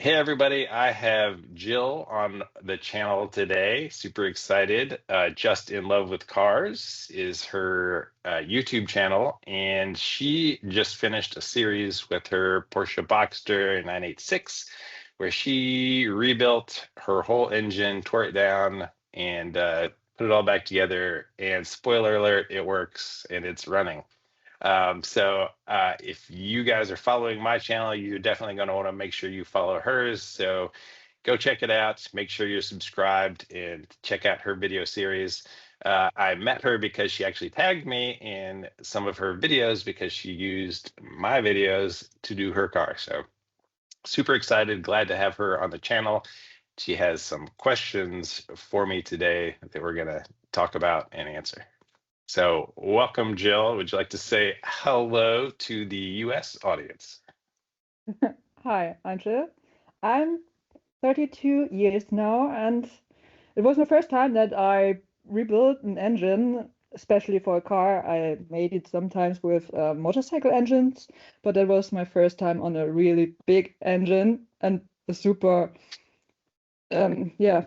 Hey everybody, I have Jill on the channel today. Super excited. Just in Love with Cars is her YouTube channel, and she just finished a series with her Porsche Boxster 986, where she rebuilt her whole engine, tore it down, and put it all back together. And spoiler alert, it works and it's running. If you guys are following my channel, you're definitely going to want to make sure you follow hers. So go check it out. Make sure you're subscribed and check out her video series. I met her because she actually tagged me in some of her videos because she used my videos to do her car. So super excited, glad to have her on the channel. She has some questions for me today that we're going to talk about and answer. So, welcome, Jill. Would you like to say hello to the US audience? Hi, Angel. I'm 32 years now, and it was my first time that I rebuilt an engine, especially for a car. I made it sometimes with motorcycle engines, but that was my first time on a really big engine and a super, yeah,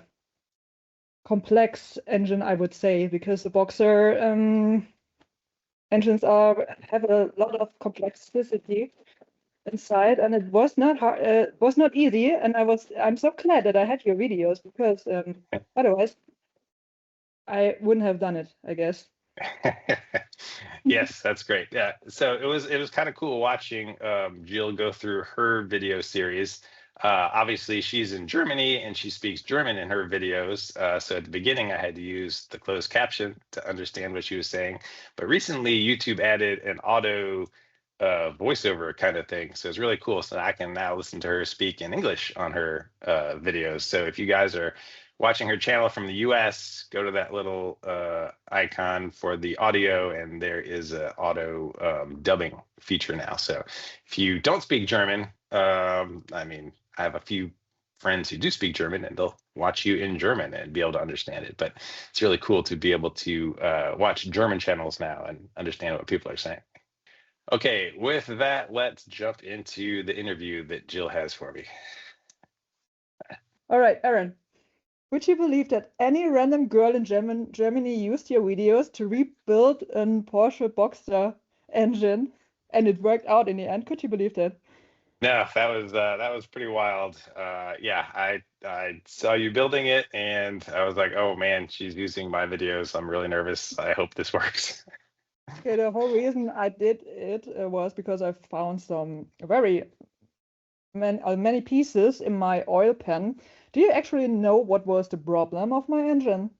complex engine, I would say, because the Boxer engines have a lot of complexity inside, and it was not hard, was not easy, and I'm so glad that I had your videos because otherwise I wouldn't have done it, I guess. Yes, that's great. Yeah, so it was kind of cool watching Jill go through her video series. Obviously, she's in Germany and she speaks German in her videos. So at the beginning, I had to use the closed caption to understand what she was saying. But recently, YouTube added an auto voiceover kind of thing. So it's really cool. So I can now listen to her speak in English on her videos. So if you guys are watching her channel from the US, go to that little icon for the audio, and there is a auto dubbing feature now. So if you don't speak German, I mean, I have a few friends who do speak German, and they'll watch you in German and be able to understand it. But it's really cool to be able to watch German channels now and understand what people are saying. Okay, with that, let's jump into the interview that Jill has for me. All right, Aaron, would you believe that any random girl in Germany used your videos to rebuild a Porsche Boxster engine, and it worked out in the end? Could you believe that? No, that was pretty wild. Yeah, I saw you building it, and I was like, oh man, she's using my videos. I'm really nervous. I hope this works. Okay, the whole reason I did it was because I found some very many pieces in my oil pan. Do you actually know what was the problem of my engine?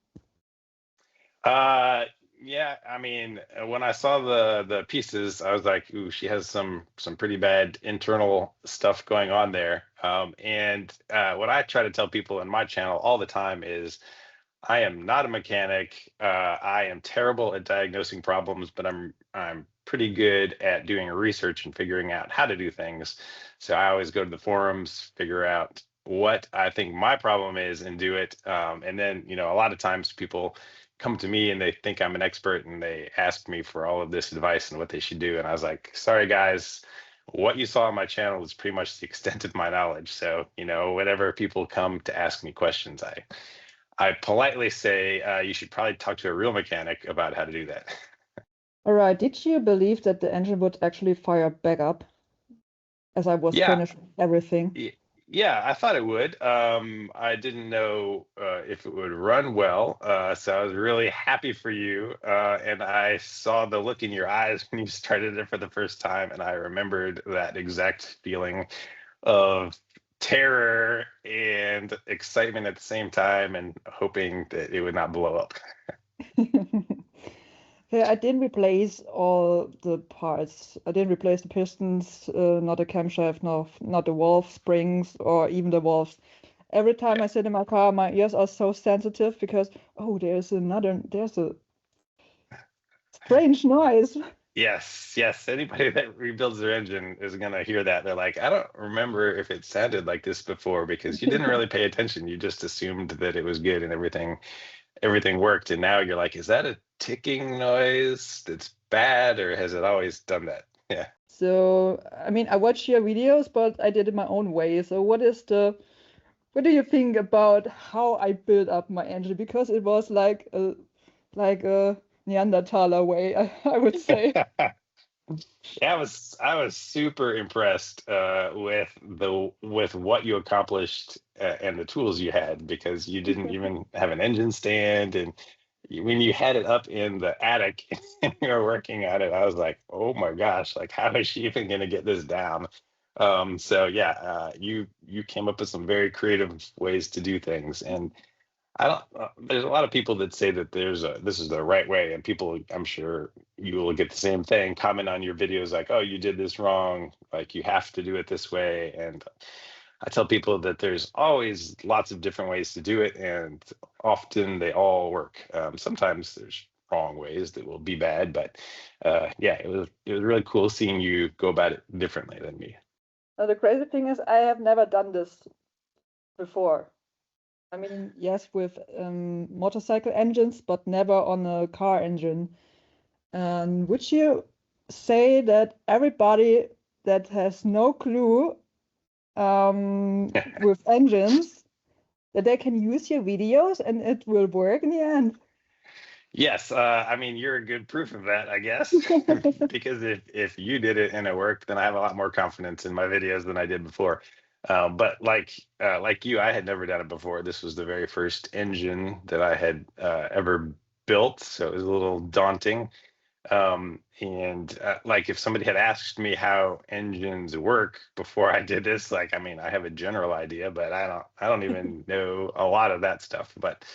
Uh, yeah, I mean, when I saw the pieces, I was like, ooh, she has some pretty bad internal stuff going on there. And what I try to tell people in my channel all the time is I am not a mechanic. I am terrible at diagnosing problems, but I'm pretty good at doing research and figuring out how to do things. So I always go to the forums, figure out what I think my problem is, and do it. And then, a lot of times people come to me and they think I'm an expert and they ask me for all of this advice and what they should do. And I was like, sorry guys, what you saw on my channel is pretty much the extent of my knowledge. So, whenever people come to ask me questions, I politely say you should probably talk to a real mechanic about how to do that. All right, did you believe that the engine would actually fire back up as I was Yeah, finished everything? yeah, I thought it would. I didn't know if it would run well, so I was really happy for you. And I saw the look in your eyes when you started it for the first time, and I remembered that exact feeling of terror and excitement at the same time, and hoping that it would not blow up. Yeah, I didn't replace all the parts. I didn't replace the pistons, not the camshaft, no, not the valve springs, or even the valves. Every time I sit in my car, my ears are so sensitive because, oh, there's a strange noise. Yes, yes. Anybody that rebuilds their engine is gonna hear that. They're like, I don't remember if it sounded like this before because you didn't really pay attention. You just assumed that it was good and everything worked. And now you're like, is that a ticking noise that's bad or has it always done that? Yeah. So, I mean, I watch your videos, but I did it my own way. So, what do you think about how I built up my engine? Because it was like a Neanderthaler way, I would say. Yeah, I was super impressed with what you accomplished and the tools you had, because you didn't even have an engine stand, and when you had it up in the attic and you were working on it, I was like, oh my gosh, like how is she even going to get this down? So yeah, you came up with some very creative ways to do things, and I don't. There's a lot of people that say that this is the right way, and people, I'm sure you will get the same thing. Comment on your videos like, "Oh, you did this wrong. Like you have to do it this way." And I tell people that there's always lots of different ways to do it, and often they all work. Sometimes there's wrong ways that will be bad, but yeah, it was really cool seeing you go about it differently than me. Now, the crazy thing is, I have never done this before. I mean, yes, with motorcycle engines, but never on a car engine. Would you say that everybody that has no clue with engines, that they can use your videos and it will work in the end? Yes, I mean you're a good proof of that, I guess, because if you did it and it worked, then I have a lot more confidence in my videos than I did before. But like you, I had never done it before. This was the very first engine that I had ever built, so it was a little daunting. And like if somebody had asked me how engines work before I did this, like I mean, I have a general idea, but I don't even know a lot of that stuff. But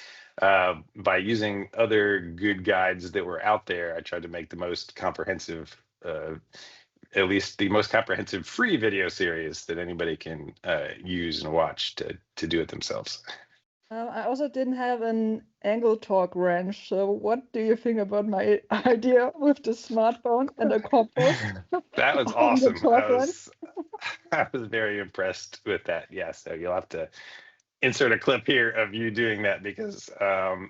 by using other good guides that were out there, I tried to make the most comprehensive, at least the most comprehensive free video series that anybody can use and watch to do it themselves. I also didn't have an angle torque wrench. So, what do you think about my idea with the smartphone and a compass That was and the awesome. torque wrench? I was very impressed with that. Yeah, so you'll have to insert a clip here of you doing that, because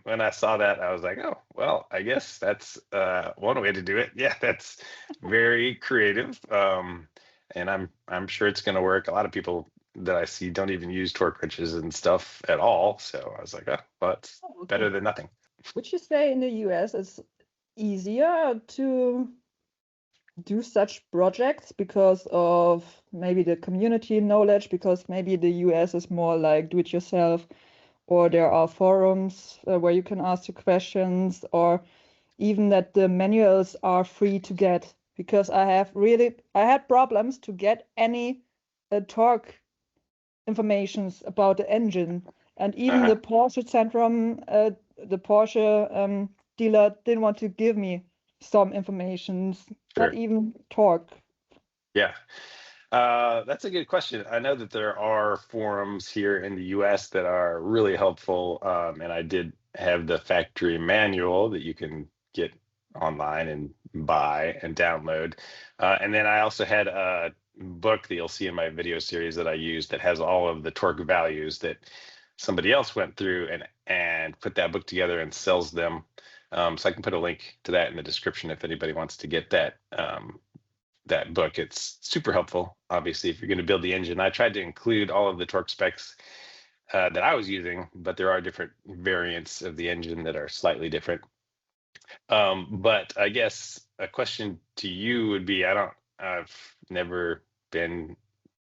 when I saw that, I was like, oh, well, I guess that's one way to do it. Yeah, that's very creative. And I'm sure it's going to work. A lot of people that I see don't even use torque wrenches and stuff at all. So I was like, oh, well, it's Oh, better okay. than nothing. Would you say in the US it's easier to do such projects because of maybe the community knowledge, because maybe the US is more like do it yourself, or there are forums where you can ask your questions, or even that the manuals are free to get? Because I had problems to get any torque informations about the engine, and even Uh-huh. the Porsche Centrum, the Porsche dealer didn't want to give me some informations, not Sure. even torque. Yeah. That's a good question. I know that there are forums here in the US that are really helpful. And I did have the factory manual that you can get online and buy and download. And then I also had a book that you'll see in my video series that I use that has all of the torque values that somebody else went through and put that book together and sells them. So I can put a link to that in the description if anybody wants to get that book. It's super helpful, obviously, if you're going to build the engine. I tried to include all of the torque specs that I was using, but there are different variants of the engine that are slightly different. But I guess a question to you would be, I've never been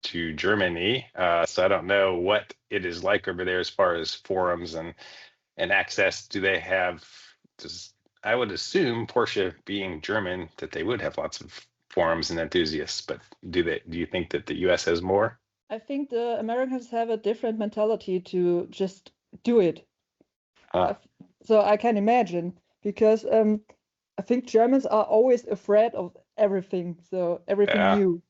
to Germany, so I don't know what it is like over there as far as forums and access. Do they have, does, I would assume Porsche being German that they would have lots of forums and enthusiasts, but do you think that the US has more? I think the Americans have a different mentality to just do it. I Ah, f- So I can imagine, because I think Germans are always afraid of everything, so everything yeah, new.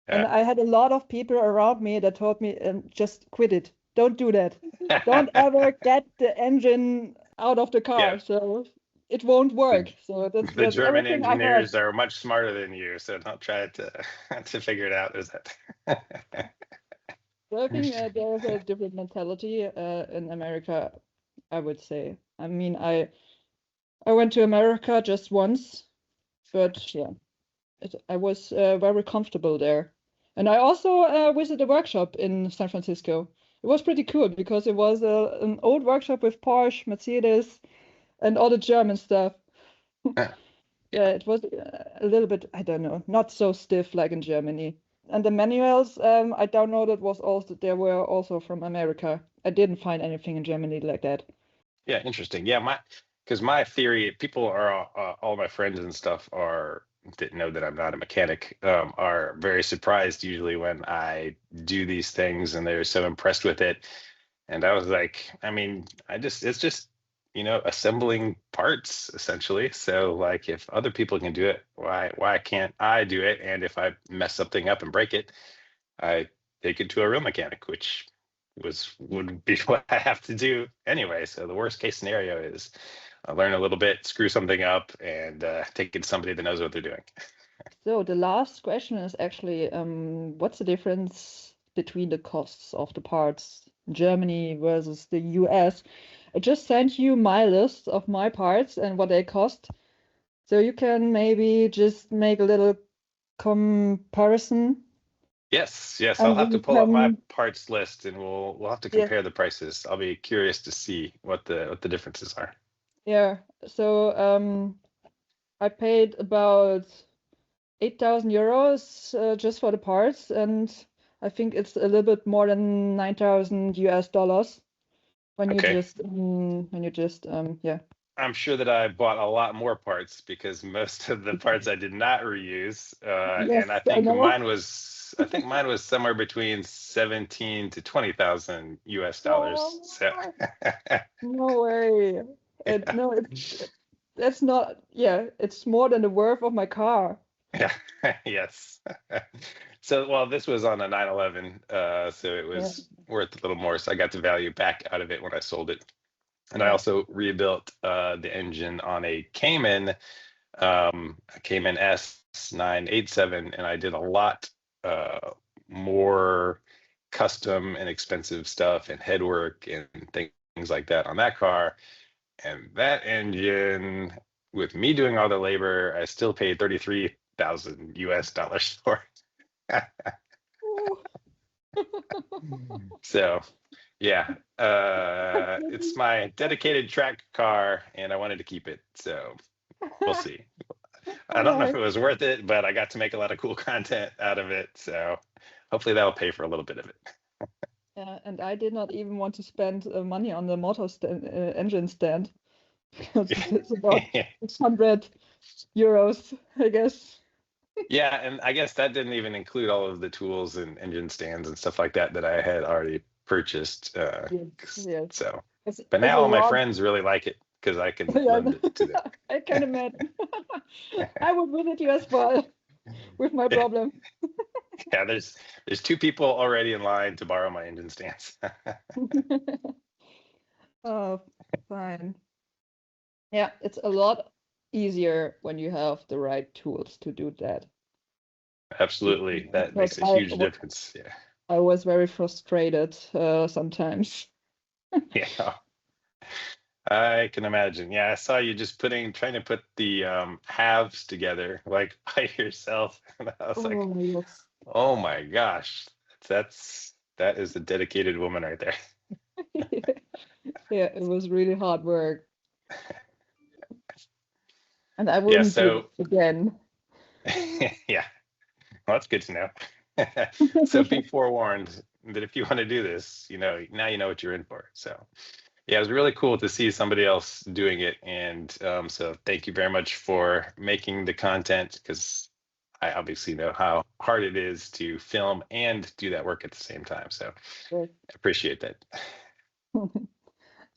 And yeah. I had a lot of people around me that told me, just quit it. Don't do that. Don't ever get the engine out of the Yeah, car. So it won't the, work. So the that's German everything I heard. engineers are much smarter than you, so don't try to to figure it out. Is that? So I think there's a different mentality in America, I would say. I mean, I went to America just once, but yeah. I was very comfortable there. And I also visited a workshop in San Francisco. It was pretty cool because it was an old workshop with Porsche, Mercedes, and all the German stuff. Yeah, it was a little bit, I don't know, not so stiff like in Germany. And the manuals, I downloaded was also, they were also from America. I didn't find anything in Germany like that. Yeah, interesting. Yeah, because my theory, people are all my friends and stuff didn't know that I'm not a mechanic, are very surprised usually when I do these things, and they're so impressed with it. And I was like, I mean, it's just, assembling parts essentially. So like, if other people can do it, why can't I do it? And if I mess something up and break it, I take it to a real mechanic, which would be what I have to do anyway. So the worst case scenario is I learn a little bit, screw something up, and take it to somebody that knows what they're doing. So the last question is actually, what's the difference between the costs of the parts in Germany versus the US? I just sent you my list of my parts and what they cost. So you can maybe just make a little comparison. Yes, I'll And have to we pull up my can, parts list, and we'll have to yeah, compare the prices. I'll be curious to see what the differences are. yeah. So I paid about 8,000 euros just for the parts, and I think it's a little bit more than 9,000 US dollars Okay. when you just yeah. I'm sure that I bought a lot more parts because most of the parts I did not reuse, Yes, and I I think know. mine was somewhere between 17 to 20,000 US dollars. So Oh, no way. yeah, No, that's not, yeah, it's more than the worth of my car. yeah, yes. So well, this was on a 911, so it Yeah, was worth a little more. So I got the value back out of it when I sold it, and I yeah. also rebuilt the engine on a Cayman S987, and I did a lot uh, more custom and expensive stuff and headwork and things like that on that car. And that engine, with me doing all the labor, I still paid 33,000 US dollars for. Oh. So yeah, it's my dedicated track car, and I wanted to keep it. So we'll see. I All don't know if right. it was worth it, but I got to make a lot of cool content out of it. So hopefully that'll pay for a little bit of it. Yeah, and I did not even want to spend money on the motor stand, engine stand because it's about 600 euros, I guess. Yeah, and I guess that didn't even include all of the tools and engine stands and stuff like that that I had already purchased. Yes, yes. So, It's, but it's now a all my lot. friends really like it because I can Yeah, lend it to them. I can imagine. I would visit you as well with my problem. Yeah, there's two people already in line to borrow my engine stands. Oh, fine. Yeah, it's a lot easier when you have the right tools to do that. Absolutely, that Because makes a huge difference. Yeah, I was very frustrated sometimes. yeah. I can imagine. Yeah, I saw you just trying to put the halves together like by yourself. And I was like, Oh, yes. oh my gosh, that is a dedicated woman right there. Yeah, it was really hard work. And I Yeah, wouldn't do so it again. yeah, well, that's good to know. So be forewarned that if you want to do this, now you know what you're in for. So yeah, it was really cool to see somebody else doing it. And so thank you very much for making the content, because I obviously know how hard it is to film and do that work at the same time. So Yes. I appreciate that.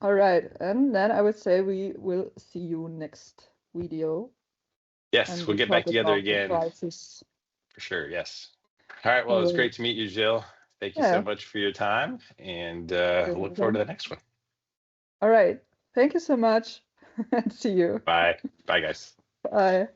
All right, and then I would say we will see you next video, Yes, and we'll we get talk back together about the again prices. for sure. Yes. All right. Well, it All was right. great to meet you, Jill. Thank you so Yeah, much for your time, and you're look forward to welcome. the next one. All right. Thank you so much, and see you. Bye. Bye, guys. Bye.